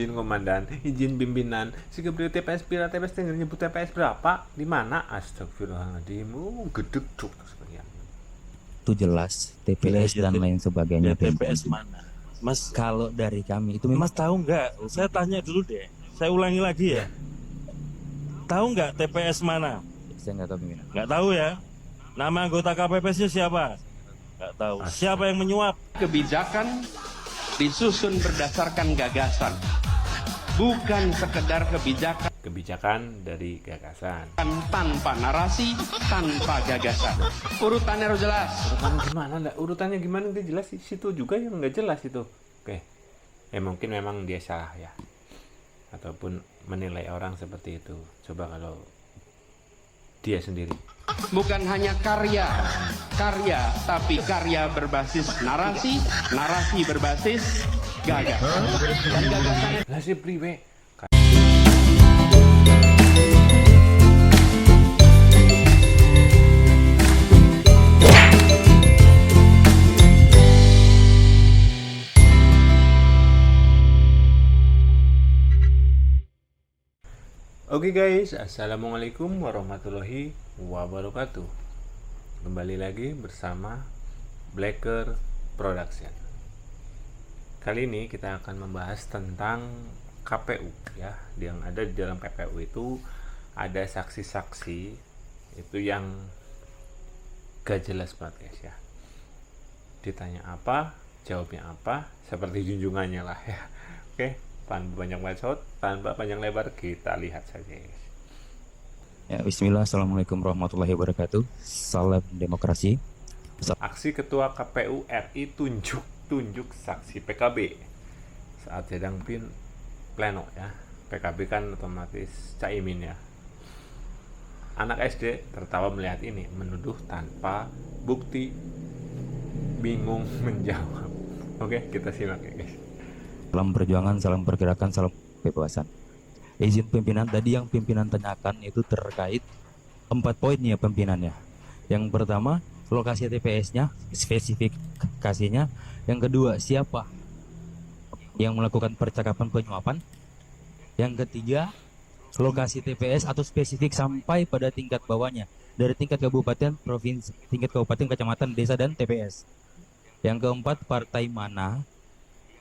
izin komandan, izin pimpinan. Si kebeli TPS pira TPS tinggal nyebut TPS berapa, di mana? Astagfirullahaladzim, gedeg cuk sekalian. Itu jelas TPS dan lain sebagainya. TPS mana? Mas, Kalau dari kami itu memang Mas tahu nggak? Saya tanya dulu deh. Saya ulangi lagi ya. Tahu nggak TPS mana? saya nggak tahu pimpinan. Nggak tahu ya. Nama anggota KPPS-nya siapa? Nggak tahu. Siapa yang menyuap? Kebijakan disusun berdasarkan gagasan, bukan sekedar Kebijakan dari gagasan. tanpa narasi, tanpa gagasan. Urutannya harus jelas. Urutannya gimana? Urutannya gimana? Nggak jelas. Situ juga yang nggak jelas itu. Oke. Mungkin memang dia salah ya. Ataupun menilai orang seperti itu. Coba kalau dia sendiri. Bukan hanya karya, tapi karya berbasis narasi, narasi berbasis gagasan. Dan gagasannya Lah si priwe. Oke guys, assalamualaikum warahmatullahi wabarakatuh. Kembali lagi bersama Blacker Production. Kali ini kita akan membahas tentang KPU ya. Yang ada di dalam KPU itu ada saksi-saksi itu yang gak jelas banget guys ya. Ditanya apa, jawabnya apa, seperti junjungannya lah ya. Oke. Tanpa banyak bacot, tanpa panjang lebar, kita lihat saja. Ya, bismillah, assalamualaikum warahmatullahi wabarakatuh. Salam demokrasi. Aksi Ketua KPU RI tunjuk saksi PKB saat sedang pleno ya. PKB kan otomatis Caimin ya. Anak SD tertawa melihat ini, menuduh tanpa bukti, bingung menjawab. Oke, kita simak ya guys. Salam perjuangan, salam pergerakan, salam kebebasan. Izin pimpinan, tadi yang pimpinan tanyakan itu terkait 4 poin ya pimpinannya. Yang pertama, lokasi TPS-nya, spesifikasinya. Yang kedua, siapa yang melakukan percakapan penyuapan. Yang ketiga, lokasi TPS atau spesifik sampai pada tingkat bawahnya, dari tingkat kabupaten, provinsi, tingkat kabupaten, kecamatan, desa, dan TPS. Yang keempat, partai mana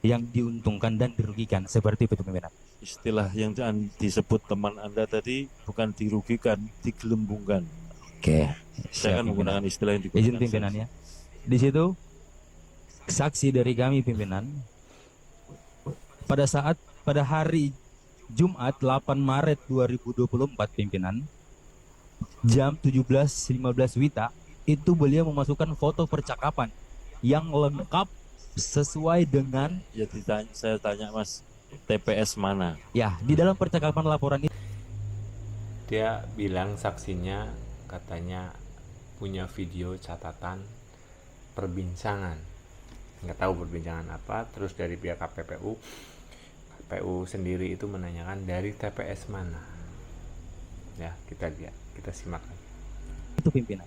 yang diuntungkan dan dirugikan, seperti itu pimpinan. Istilah yang disebut teman Anda tadi bukan dirugikan, digelembungkan. Oke. Saya akan menggunakan istilah yang digunakan. Izin pimpinannya. Di situ saksi dari kami pimpinan pada hari Jumat 8 Maret 2024 pimpinan jam 17.15 WITA itu beliau memasukkan foto percakapan yang lengkap sesuai dengan saya tanya Mas, TPS mana? Ya, di dalam percakapan laporan itu Dia bilang saksinya katanya punya video catatan perbincangan. Nggak tahu perbincangan apa. Terus dari pihak KPU sendiri itu menanyakan dari TPS mana. Ya, kita lihat, kita simak. itu pimpinan.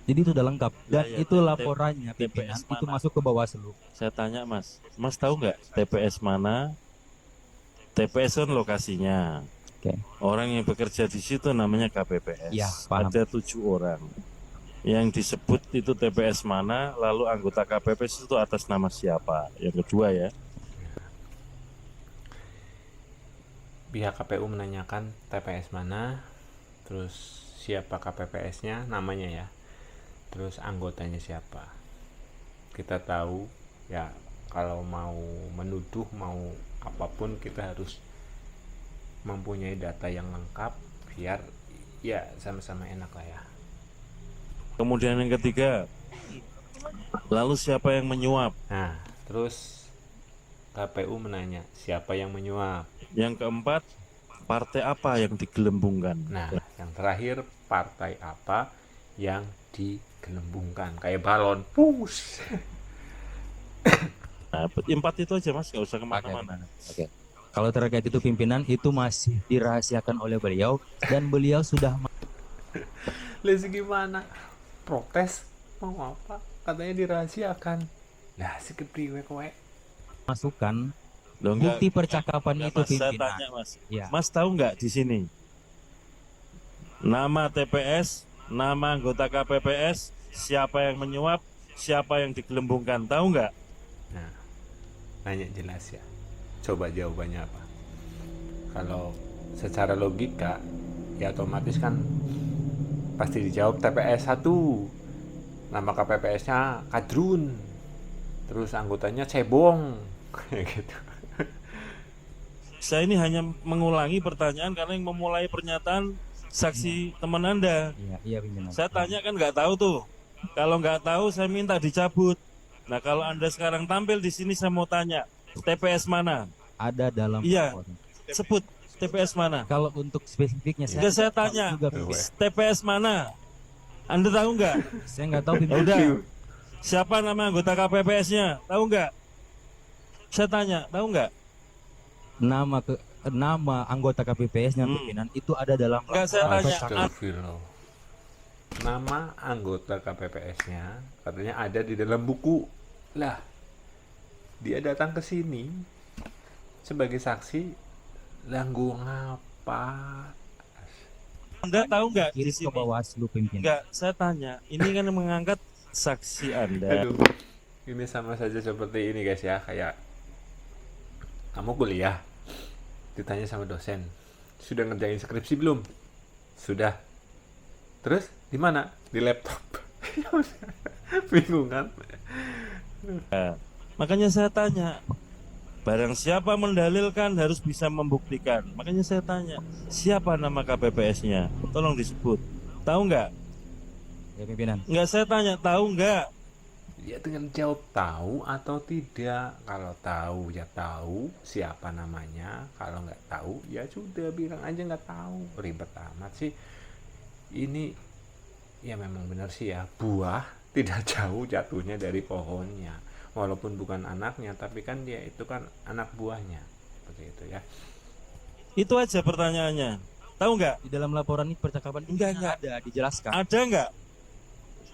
Jadi itu udah lengkap dan Ya, itu laporannya pimpinan TPS itu mana? masuk ke Bawaslu. Saya tanya Mas tahu nggak TPS mana? TPS kan lokasinya. Oke. Orang yang bekerja di situ namanya KPPS. Ya, paham. Ada 7 orang. Yang disebut itu TPS mana, lalu anggota KPPS itu atas nama siapa? Yang kedua ya. Pihak KPU menanyakan TPS mana, terus siapa KPPS-nya, namanya ya, terus anggotanya siapa. Kita tahu ya, kalau mau menuduh, mau apapun, kita harus mempunyai data yang lengkap biar ya sama-sama enak lah ya. Kemudian yang ketiga, lalu siapa yang menyuap? Nah, terus KPU menanya siapa yang menyuap. Yang keempat, partai apa yang digelembungkan? Nah, yang terakhir, partai apa yang digelembungkan, kayak balon push. Nah, 4 itu aja Mas, nggak usah kemana-mana. Oke. Kalau terkait itu pimpinan itu masih dirahasiakan oleh beliau dan beliau sudah Lesi gimana? Protes mau apa? Katanya dirahasiakan. Nah, si kepriwe kowe. masukkan Loh, enggak, Bukti percakapan enggak, itu Mas, saya pimpinan. tanya Mas. Ya. Mas tahu nggak di sini nama TPS, nama anggota KPPS, siapa yang menyuap, siapa yang digelembungkan, tahu nggak? Nah, nanya jelas ya. Coba jawabannya apa? Kalau secara logika, ya otomatis kan pasti dijawab TPS 1. Nama KPPS-nya Kadrun. Terus anggotanya Cebong. Kayak gitu. Saya ini hanya mengulangi pertanyaan karena yang memulai pernyataan saksi teman Anda. Iya, iya pimpinan. Saya tanya kan nggak tahu tuh. Kalau nggak tahu saya minta dicabut. Nah kalau Anda sekarang tampil di sini saya mau tanya, TPS mana? Ada dalam Iya. laporan. Sebut TPS mana? Kalau untuk spesifiknya Enggak, saya tidak tahu tanya. juga, pimpinan. TPS mana? Anda tahu nggak? Saya nggak tahu Ya pimpinan. udah. Siapa nama anggota KPPS-nya? Tahu nggak? Saya tanya, tahu nggak? Nama anggota KPPS-nya pimpinan itu ada dalam Nggak, saya laporan tanya. percakapan. Astagfirullah. Nama anggota KPPS-nya katanya ada di dalam buku. Lah, dia datang ke sini sebagai saksi. Lah, gua ngapa? Anda tahu nggak di Kirim ke sini? Bawaslu pimpinan. Nggak, saya tanya. Ini kan mengangkat saksi Anda. Aduh, ini sama saja seperti ini guys ya, kayak kamu kuliah, ditanya sama dosen, sudah ngerjain skripsi belum? Sudah. Terus di mana? Di laptop. Bingung kan? Makanya saya tanya, barang siapa mendalilkan harus bisa membuktikan. Makanya saya tanya, siapa nama KPPS-nya? Tolong disebut. Tahu nggak? Ya pimpinan. Nggak, saya tanya, tahu nggak? Ya dengan jawab tahu atau tidak. Kalau tahu ya tahu siapa namanya. Kalau nggak tahu ya sudah bilang aja nggak tahu. Ribet amat sih. Ini ya memang benar sih ya, buah tidak jauh jatuhnya dari pohonnya. Walaupun bukan anaknya, tapi kan dia itu kan anak buahnya. Seperti itu ya. Itu aja pertanyaannya. Tahu nggak? Di dalam laporan ini percakapan Enggak. ada dijelaskan. Ada nggak?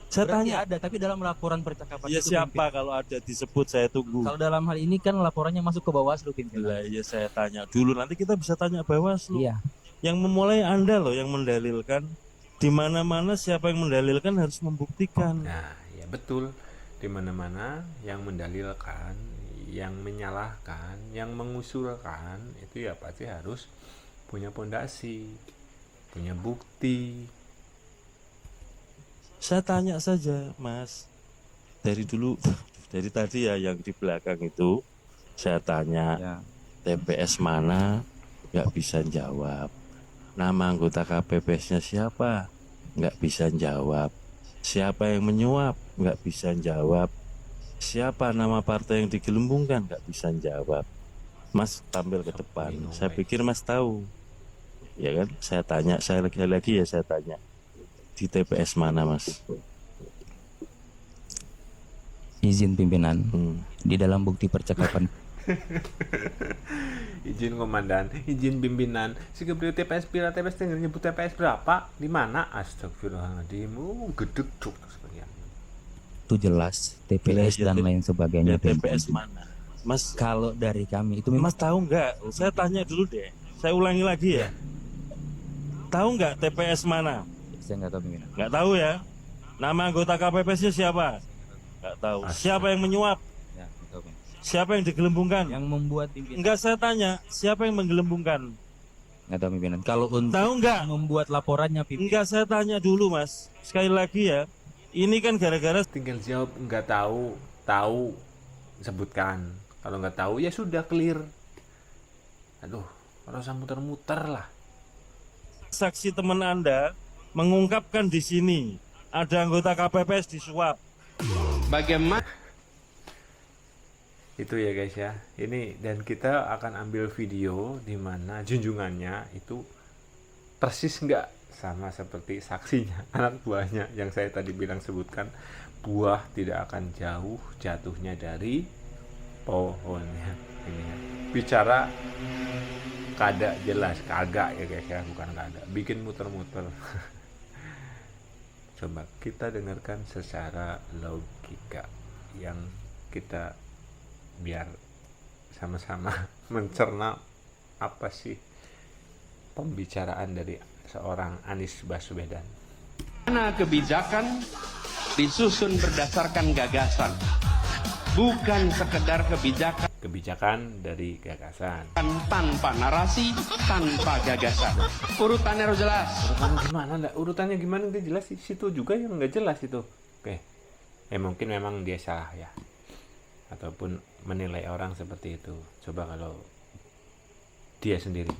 Saya Berarti tanya. ada, tapi dalam laporan percakapan Ya itu siapa pimpinan. kalau ada disebut saya tunggu. Kalau dalam hal ini kan laporannya masuk ke Bawaslu pimpinan. Lah ya saya tanya dulu, nanti kita bisa tanya Bawaslu. Iya. Yang memulai Anda loh yang mendalilkan. Di mana-mana siapa yang mendalilkan harus membuktikan. Nah, ya betul. Di mana-mana yang mendalilkan, yang menyalahkan, yang mengusulkan itu ya pasti harus punya pondasi, punya bukti. Saya tanya saja, Mas. Dari dulu, dari tadi ya yang di belakang itu, saya tanya Ya. TPS mana, nggak bisa jawab. Nama anggota KPPS-nya siapa, nggak bisa jawab. Siapa yang menyuap, nggak bisa jawab. Siapa nama partai yang digelembungkan, nggak bisa jawab. Mas tampil ke depan. Saya pikir Mas tahu, ya kan? Saya tanya, saya lagi ya saya tanya. Di TPS mana, Mas? Izin pimpinan. Hmm. Di dalam bukti percakapan Izin komandan, izin pimpinan. Si Gabriel TPS pira TPS tinggal nyebut TPS berapa? Di mana? Astagfirullahaladzim. Gedeg cuk sekalian. itu jelas TPS Ya, dan lain sebagainya. Di TPS pimpinan. mana? Mas, Kalau dari kami itu memang Mas tahu nggak? Saya tanya dulu deh. Saya ulangi lagi ya. Tahu nggak TPS mana? saya nggak tahu pimpinan. Nggak tahu ya. Nama anggota KPPS-nya siapa? Nggak tahu. Siapa yang menyuap? Ya, nggak tahu, pimpinan. Siapa yang digelembungkan? Yang membuat pimpinan Enggak, saya tanya, siapa yang menggelembungkan? nggak tahu pimpinan. Kalau untuk Tahu nggak? membuat laporannya pimpinan Enggak, saya tanya dulu, Mas. Sekali lagi ya. Ini kan gara-gara Tinggal jawab nggak tahu, tahu sebutkan. Kalau nggak tahu ya sudah clear. Aduh, harus muter-muter lah. saksi teman Anda mengungkapkan di sini ada anggota KPPS disuap. Bagaimana Itu ya guys ya. Ini dan kita akan ambil video di mana junjungannya itu persis nggak sama seperti saksinya, anak buahnya yang saya tadi bilang sebutkan. Buah tidak akan jauh jatuhnya dari pohonnya. Ini ya. Bicara kada jelas, kagak ya guys ya, bukan kada. Bikin muter-muter. Coba kita dengarkan secara logika yang kita biar sama-sama mencerna apa sih pembicaraan dari seorang Anies Baswedan. Karena kebijakan disusun berdasarkan gagasan, bukan sekedar Kebijakan dari gagasan. tanpa narasi, tanpa gagasan. Urutannya harus jelas. Urutannya gimana nggak jelas, di situ juga yang nggak jelas itu. Oke, mungkin memang dia salah ya, ataupun menilai orang seperti itu. Coba kalau dia sendiri.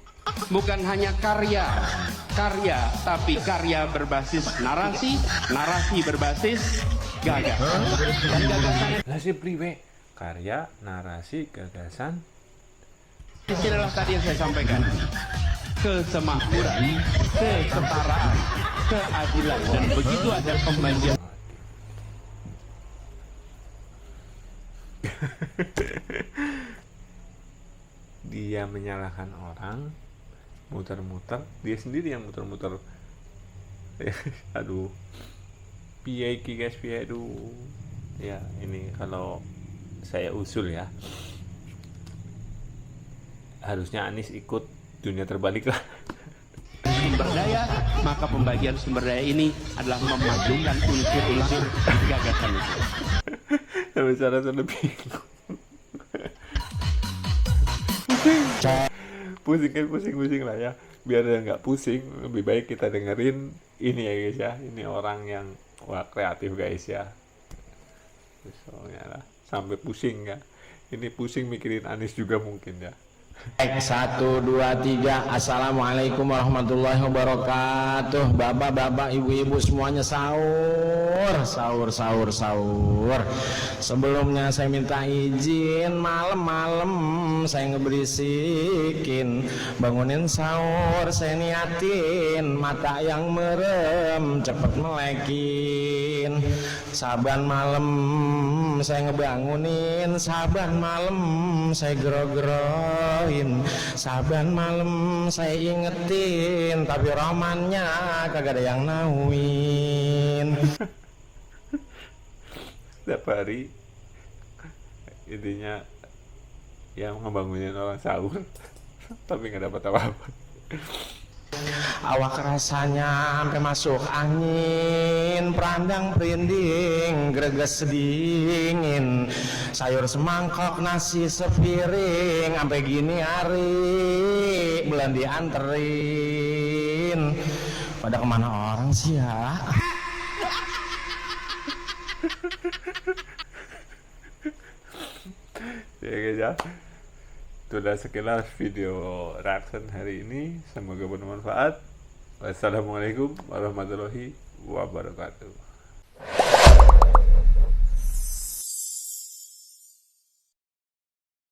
Bukan hanya karya, tapi karya berbasis narasi, narasi berbasis gagasan. Dan gagasannya Lah si priwe, karya, narasi, gagasan. ini adalah tadi yang saya sampaikan. Kesemakmuran, kesetaraan, keadilan, dan begitu ada pembagian. Dia menyalahkan orang, muter-muter, dia sendiri yang muter-muter. Aduh, piye iki guys, piye, aduh. Ya ini kalau saya usul ya, harusnya Anies ikut dunia terbalik lah. Sumber daya, maka pembagian sumber daya ini adalah memajukan unsur-unsur gagasan itu. Sampai cara lebih pusing lah ya, biar dia nggak pusing, lebih baik kita dengerin ini ya guys ya. Ini orang yang kreatif guys ya, soalnya lah sampai pusing ya, ini pusing mikirin Anies juga mungkin ya. Baik, 1, 2, 3. Assalamualaikum warahmatullahi wabarakatuh. Bapak-bapak, ibu-ibu semuanya sahur. Sebelumnya saya minta izin, malam-malam saya ngeberisikin, bangunin sahur, saya niatin, mata yang merem cepet melekin. Saban malam saya ngebangunin, saban malam saya gero-geroin, saban malam saya ingetin, tapi romannya kagak ada yang nauin. Setiap hari intinya yang ngebangunin orang sahur tapi nggak dapat apa-apa. Awak rasanya sampai masuk angin, perandang perinding, greges dingin, sayur semangkok nasi sepiring, sampai gini hari belum dianterin. Pada kemana orang sih ya? Ya guys ya, sudah sekilas video reaction hari ini, semoga bermanfaat. Wassalamualaikum warahmatullahi wabarakatuh.